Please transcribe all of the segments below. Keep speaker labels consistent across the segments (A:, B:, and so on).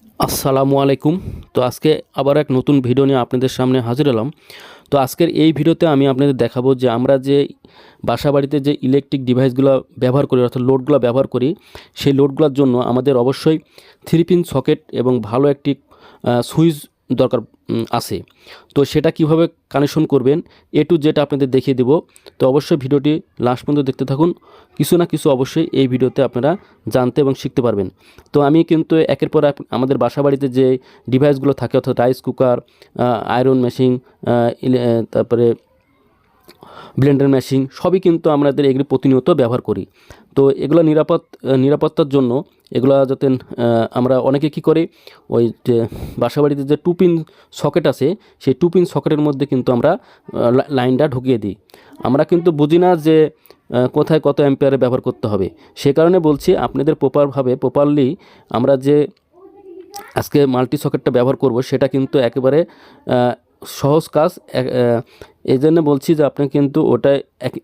A: আসসালামু আলাইকুম। তো আজকে আবার এক নতুন ভিডিও নিয়ে আপনাদের সামনে হাজির হলাম। তো আজকের এই ভিডিওতে আমি আপনাদের দেখাবো যে আমরা যে বাসাবাড়িতে যে ইলেকট্রিক ডিভাইসগুলো ব্যবহার করি অর্থাৎ লোডগুলো ব্যবহার করি, সেই লোডগুলোর জন্য আমাদের অবশ্যই 3 পিন সকেট এবং ভালো একটি সুইচ দরকার আছে। তো সেটা কিভাবে কানেকশন করবেন এ টু জেড আপনাদের দেখিয়ে দেব। তো অবশ্যই ভিডিওটি লাস্ট পর্যন্ত দেখতে থাকুন। কিছু না কিছু অবশ্যই এই ভিডিওতে আপনারা জানতে এবং শিখতে পারবেন। তো আমি কিন্তু একের পর এক আমাদের বাসাবাড়িতে যে ডিভাইসগুলো থাকে অর্থাৎ রাইস কুকার, আয়রন মেশিন, তারপরে ব্লেন্ডার মেশিন সবই কিন্তু আমাদের এগুলি প্রতিনিয়ত ব্যবহার করি। তো এগুলো নিরাপত্তার জন্য এগুলো যাতে আমরা অনেকে কী করি, ওই যে বাসাবাড়িতে যে 2 পিন সকেট আছে সেই 2 পিন সকেটের মধ্যে কিন্তু আমরা লাইনটা ঢুকিয়ে দিই। আমরা কিন্তু বুঝি না যে কোথায় কত অ্যাম্পিয়ারে ব্যবহার করতে হবে। সে কারণে বলছি আপনাদের প্রপারলি আমরা যে আজকে মাল্টি সকেটটা ব্যবহার করব সেটা কিন্তু একেবারে সহজ কাজ। এই জন্য বলছি যে আপনি কিন্তু ওটা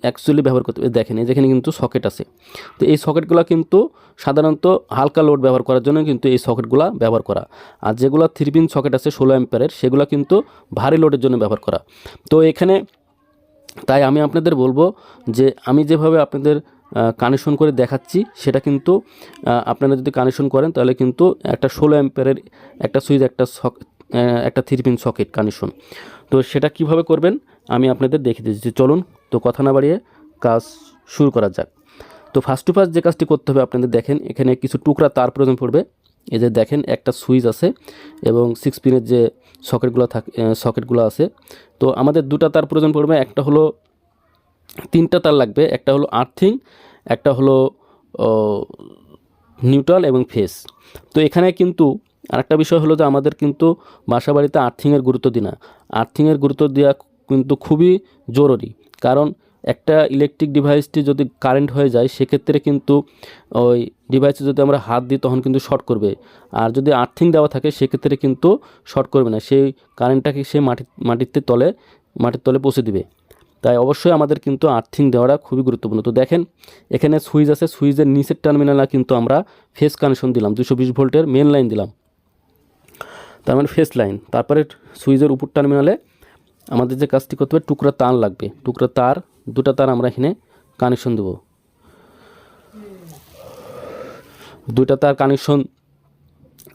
A: অ্যাকচুয়ালি ব্যবহার করতে দেখেন, এই যেখানে কিন্তু সকেট আছে। তো এই সকেটগুলো কিন্তু সাধারণত হালকা লোড ব্যবহার করার জন্য কিন্তু এই সকেটগুলো ব্যবহার করা। আর যেগুলো 3 পিন সকেট আছে 16 অ্যাম্পিয়ারের সেগুলো কিন্তু ভারী লোডের জন্য ব্যবহার করা। তো এখানে তাই আমি আপনাদের বলবো যে আমি যেভাবে আপনাদের কানেকশন করে দেখাচ্ছি সেটা কিন্তু আপনারা যদি কানেকশন করেন তাহলে কিন্তু একটা 16 অ্যাম্পিয়ারের একটা সুইচ, একটা 3 পিন সকেট কানেকশন। তো সেটা কিভাবে করবেন আমি আপনাদের দেখিয়ে দিচ্ছি। চলুন তো কথা না বাড়িয়ে কাজ শুরু করা যাক। তো ফার্স্ট টু ফার্স্ট যে কাজটি করতে হবে আপনাদের দেখেন এখানে কিছু টুকরা তার প্রয়োজন পড়বে। এই যে দেখেন একটা সুইচ আছে এবং 6 পিনের যে সকেটগুলো আছে। তো আমাদের দুটা তার প্রয়োজন পড়বে, একটা হলো 3টা তার লাগবে, একটা হলো আর্থিং, একটা হলো নিউট্রাল এবং ফেস। তো এখানে কিন্তু আরেকটা বিষয় হলো যে আমাদের কিন্তু বাসাবাড়িতে আর্থিংয়ের গুরুত্ব দিই না। আর্থিংয়ের গুরুত্ব দেওয়া কিন্তু খুবই জরুরি, কারণ একটা ইলেকট্রিক ডিভাইসটি যদি কারেন্ট হয়ে যায় সেক্ষেত্রে কিন্তু ওই ডিভাইসে যদি আমরা হাত দিই তখন কিন্তু শর্ট করবে। আর যদি আর্থিং দেওয়া থাকে সেক্ষেত্রে কিন্তু শর্ট করবে না, সেই কারেন্টটাকে সে মাটির তলে পৌঁছে দিবে। তাই অবশ্যই আমাদের কিন্তু আর্থিং দেওয়াটা খুবই গুরুত্বপূর্ণ। তো দেখেন এখানে সুইচ আছে, সুইচের নিচের টার্মিনালে কিন্তু আমরা ফেস কানেকশন দিলাম, 220 ভোল্টের মেন লাইন দিলাম, তার মানে ফেস লাইন। তারপরে সুইচের উপর টার্মিনালে আমাদের যে কাজটি করতে হবে টুকরা তার লাগবে, টুকরা তার, দুটা তার আমরা এখানে কানেকশন দেব। দুইটা তার কানেকশন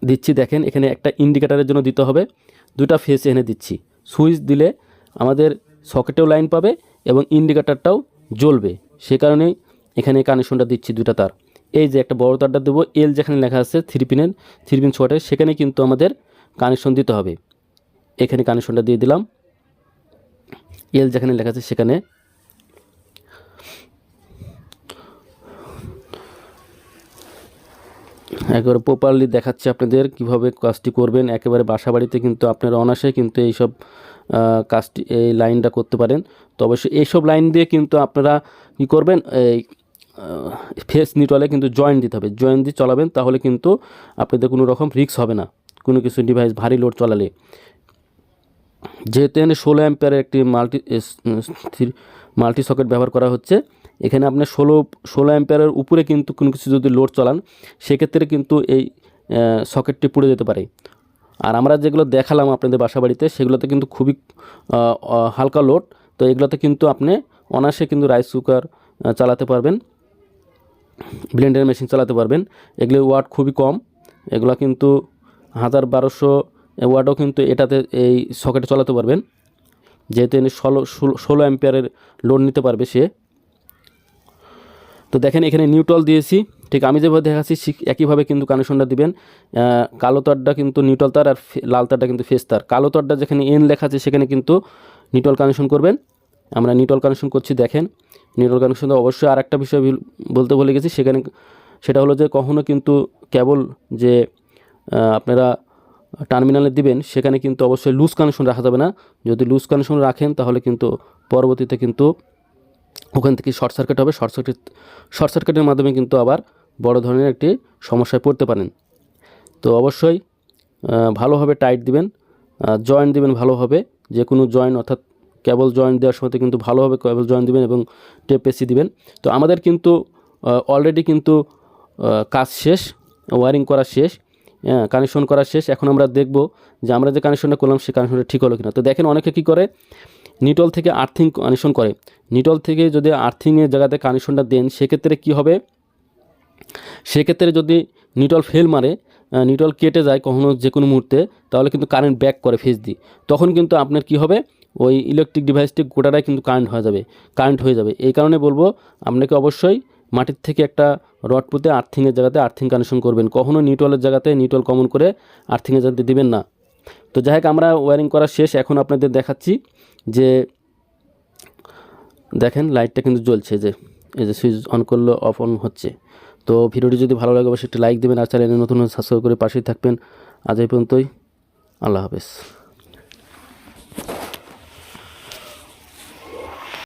A: দিচ্ছি, দেখেন এখানে একটা ইন্ডিকেটারের জন্য দিতে হবে, দুটা ফেস এখানে দিচ্ছি। সুইচ দিলে আমাদের সকেটেও লাইন পাবে এবং ইন্ডিকেটারটাও জ্বলবে, সে কারণেই এখানে কানেকশনটা দিচ্ছি দুটা তার। এই যে একটা বড় তারটা দেবো, এল যেখানে লেখা আছে 3 পিন সকেটের সেখানে কিন্তু আমাদের কানেকশন দিতে হবে। এখানে কানেকশনটা দিয়ে দিলাম, এল যেখানে লেখা আছে সেখানে। একেবারে প্রপারলি দেখাচ্ছি আপনাদের কিভাবে কাজটি করবেন। একেবারে বাসাবাড়িতে কিন্তু আপনারা অনায়াসে কিন্তু এইসব কাজটি, এই লাইনটা করতে পারেন। তো অবশ্যই এইসব লাইন দিয়ে কিন্তু আপনারা কী করবেন, এই ফেস নিউট্রালে কিন্তু জয়েন্ট দিতে হবে, জয়েন্ট দিয়ে চালাবেন, তাহলে কিন্তু আপনাদের কোনো রকম রিস্ক হবে না কোনো কিছু ডিভাইস ভারী লোড চালালে। যেহেতু এখানে 16 অ্যাম্পিয়ারের একটি মাল্টি সকেট ব্যবহার করা হচ্ছে, এখানে আপনার 16 অ্যাম্পিয়ারের উপরে কিন্তু কোনো কিছু যদি লোড চালান সেক্ষেত্রে কিন্তু এই সকেটটি পুড়ে যেতে পারে। আর আমরা যেগুলো দেখালাম আপনাদের বাসাবাড়িতে সেগুলোতে কিন্তু খুবই হালকা লোড। তো এগুলোতে কিন্তু আপনি অনায়াসে কিন্তু রাইস কুকার চালাতে পারবেন, ব্লেন্ডার মেশিন চালাতে পারবেন। এগুলো ওয়াট খুবই কম, এগুলো কিন্তু 1200 ওয়াটও কিন্তু এটাতে এই সকেটে চালাতে পারবেন, যেহেতু এনে 16 অ্যাম্পিয়ারের লোড নিতে পারবে সে। তো দেখেন এখানে নিউট্রাল দিয়েছি, ঠিক আমি যেভাবে দেখাচ্ছি একইভাবে কিন্তু কানেকশনটা দিবেন। কালো তারটা কিন্তু নিউট্রাল তার আর লাল তারটা কিন্তু ফেস তার। কালো তারটা যেখানে এন লেখা আছে সেখানে কিন্তু নিউট্রাল কানেকশন করবেন। আমরা নিউট্রাল কানেকশন করছি, দেখেন নিউট্রাল কানেকশন। অবশ্যই আর একটা বিষয় বলতে ভুলে গেছি, সেটা হলো যে কখনও কিন্তু কেবল যে আপনারা টার্মিনালে দিবেন সেখানে কিন্তু অবশ্যই লুজ কানেকশন রাখা যাবে না। যদি লুজ কানেকশন রাখেন তাহলে কিন্তু পরবর্তীতে কিন্তু ওখান থেকে শর্ট সার্কিট হবে, শর্ট সার্কিটের মাধ্যমে কিন্তু আবার বড় ধরনের একটি সমস্যায় পড়তে পারেন। তো অবশ্যই ভালোভাবে টাইট দিবেন, জয়েন্ট দিবেন ভালোভাবে, যে কোনো জয়েন্ট অর্থাৎ কেবল জয়েন্ট দেওয়ার সময় কিন্তু ভালোভাবে কেবল জয়েন্ট দিবেন এবং টেপ পেঁচিয়ে দিবেন। তো আমাদের কিন্তু অলরেডি কিন্তু কাজ শেষ, ওয়ারিং করা শেষ। কানেকশন করা শেষ। এখন আমরা দেখব যে আমরা যে কানেকশনটা করলাম সেই কানেকশনটা ঠিক হলো কিনা। তো দেখেন অনেকে কী করে, নিটল থেকে আর্থিং কানেকশন করে। নিটল থেকে যদি আর্থিংয়ের জায়গাতে কানেকশনটা দেন সেক্ষেত্রে কী হবে, সেক্ষেত্রে যদি নিটল ফেল মারে, নিটল কেটে যায় কখনো যে কোনো মুহূর্তে, তাহলে কিন্তু কারেন্ট ব্যাক করে ফেজ দিয়ে, তখন কিন্তু আপনার কি হবে, ওই ইলেকট্রিক ডিভাইসটি গোটাটাই কিন্তু কারেন্ট হয়ে যাবে। এই কারণে বলবো আপনাকে অবশ্যই মাটির থেকে একটা রড পুঁতে আর্থিংয়ের জায়গাতে আর্থিং কানেকশন করবেন, কখনো নিউট্রালের জায়গাতে নিউট্রাল কমন করে আর্থিংয়ের জায়গাতে দিবেন না। তো যাই হোক, আমরা ওয়্যারিং করা শেষ। এখন আপনাদের দেখাচ্ছি যে দেখেন লাইটটা কিন্তু জ্বলছে, যে এই যে সুইচ অন করলে অফ অন হচ্ছে। তো ভিডিওটি যদি ভালো লাগে অবশ্যই একটি লাইক দেবেন, আর চ্যানেলে নতুন সাবস্ক্রাইব করে পাশেই থাকবেন। আজ এই পর্যন্তই, আল্লাহ হাফেজ।